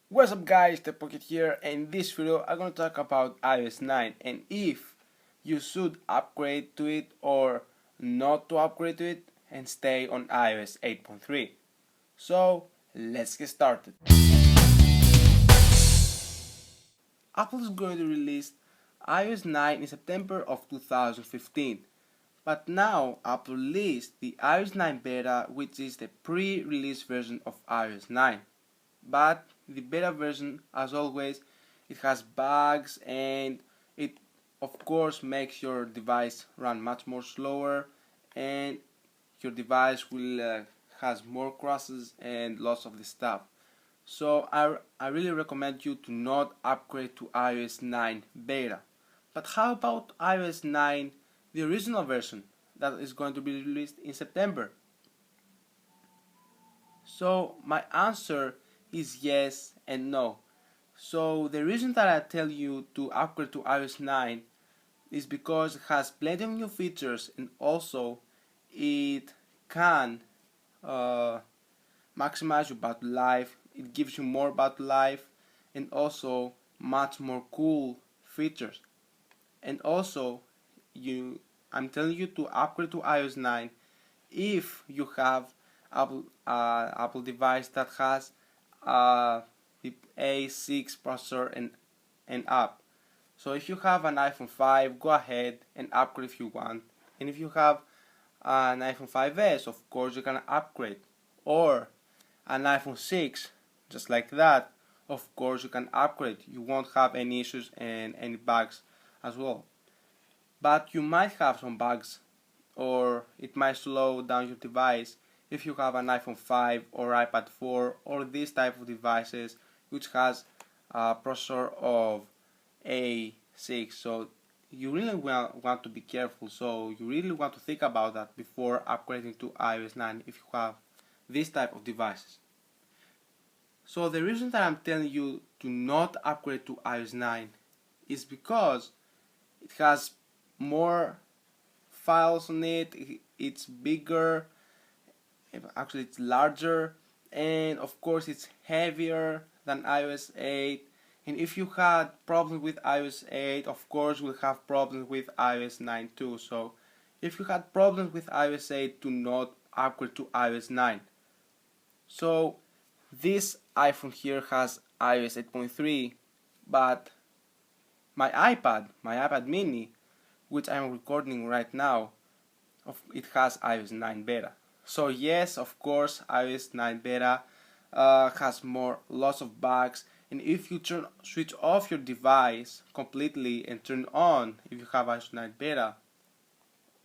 What's up guys, the Pocket here, and in this video I'm going to talk about iOS 9 and if you should upgrade to it or not to upgrade to it and stay on iOS 8.3. So let's get started. Apple is going to release iOS 9 in September of 2015, but now Apple released the iOS 9 beta, which is the pre-release version of iOS 9. But the beta version, as always, it has bugs and it of course makes your device run much more slower, and your device will has more crashes and lots of the stuff. So I really recommend you to not upgrade to iOS 9 beta. But how about iOS 9, the original version that is going to be released in September? So my answer is yes and no. So the reason that I tell you to upgrade to iOS 9 is because it has plenty of new features, and also it can maximize your battery life. It gives you more battery life and also much more cool features. And also I'm telling you to upgrade to iOS 9 if you have Apple device that has the A6 processor and up. So if you have an iPhone 5, go ahead and upgrade if you want. And if you have an iPhone 5s, of course you can upgrade. Or an iPhone 6, just like that, of course you can upgrade. You won't have any issues and any bugs as well. But you might have some bugs, or it might slow down your device if you have an iPhone 5 or iPad 4 or this type of devices which has a processor of A6. So you really want to be careful. So you really want to think about that before upgrading to iOS 9 if you have this type of devices. So the reason that I'm telling you to not upgrade to iOS 9 is because it has more files on it, it's bigger, actually it's larger, and of course it's heavier than iOS 8. And if you had problems with iOS 8, of course we'll have problems with iOS 9 too. So if you had problems with iOS 8, do not upgrade to iOS 9. So this iPhone here has iOS 8.3, but my iPad mini, which I'm recording right now, it has iOS 9 beta. So yes, of course, iOS 9 beta has lots of bugs, and if you switch off your device completely and turn on, if you have iOS 9 beta,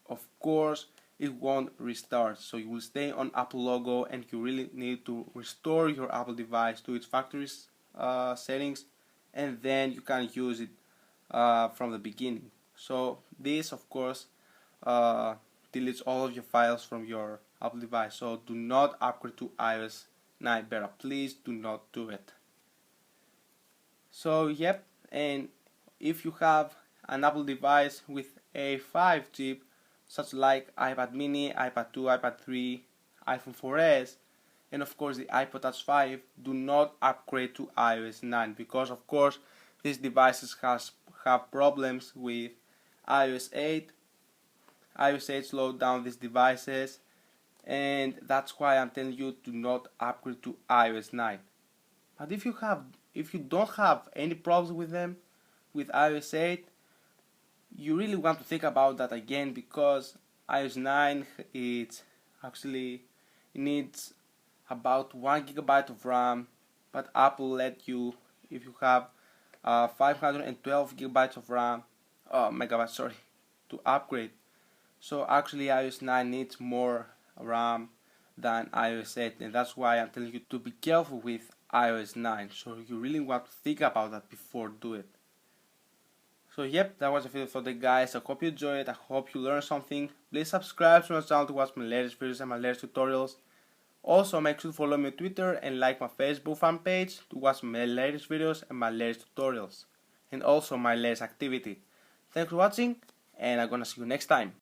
of course it won't restart. So you will stay on Apple logo, and you really need to restore your Apple device to its factory settings, and then you can use it from the beginning. So this of course deletes all of your files from your Apple device. So do not upgrade to iOS 9 beta. Please do not do it. So yep, and if you have an Apple device with a 5 chip, such like iPad mini, iPad 2, iPad 3, iPhone 4s, and of course the iPod Touch 5, do not upgrade to iOS 9 because of course these devices have problems with iOS 8. iOS 8 slowed down these devices, and that's why I'm telling you to not upgrade to iOS 9. But if you don't have any problems with them, with iOS 8, you really want to think about that again, because iOS 9 it needs about 1 gigabyte of RAM, but Apple let you, if you have 512 gigabytes of RAM, megabytes, sorry, to upgrade. So actually iOS 9 needs more RAM than iOS 8, and that's why I'm telling you to be careful with iOS 9. So you really want to think about that before do it. So yep, that was the video for the guys. I hope you enjoyed it. I hope you learned something. Please subscribe to my channel to watch my latest videos and my latest tutorials. Also make sure to follow me on Twitter and like my Facebook fan page to watch my latest videos and my latest tutorials, and also my latest activity. Thanks for watching, and I'm gonna see you next time.